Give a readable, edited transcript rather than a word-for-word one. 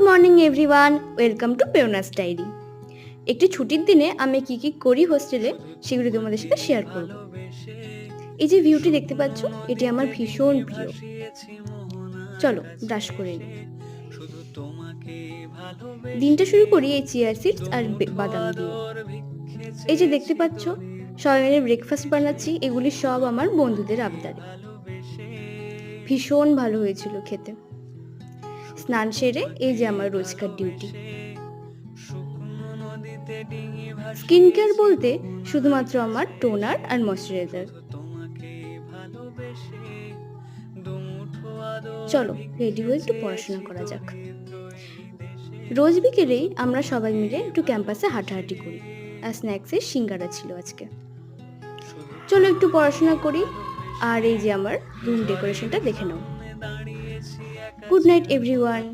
Morning everyone, welcome to Peona's diary. একটি ছুটির দিনে আমি কি করি হোস্টেলে সেগুলি তোমাদের সাথে শেয়ার করব। এই যে ভিউটি দেখতে পাচ্ছ, এটি আমার ভীষণ প্রিয়। চলো ব্রাশ করে নিই। দিনটা শুরু করি এই চিয়া সিডস আর বাদাম দিয়ে। এই যে দেখতে পাচ্ছ, সকালে ব্রেকফাস্ট বানাচ্ছি, এগুলি সব আমার বন্ধুদের আবদারে। ভীষণ ভালো হয়েছিল খেতে। স্নান সেরে এই যে আমার রোজকার ডিউটি। স্কিন কেয়ার বলতে শুধুমাত্র আমার টোনার আর ময়শ্চারাইজার। চলো রেডি হয়ে একটু পড়াশোনা করা যাক। রোজ বিকেলেই আমরা সবাই মিলে একটু ক্যাম্পাসে হাঁটাহাঁটি করি, আর স্ন্যাক্সের সিঙ্গারা ছিল আজকে। চলো একটু পড়াশোনা করি। আর এই যে আমার রুম ডেকোরেশনটা দেখে নাও। Good night everyone.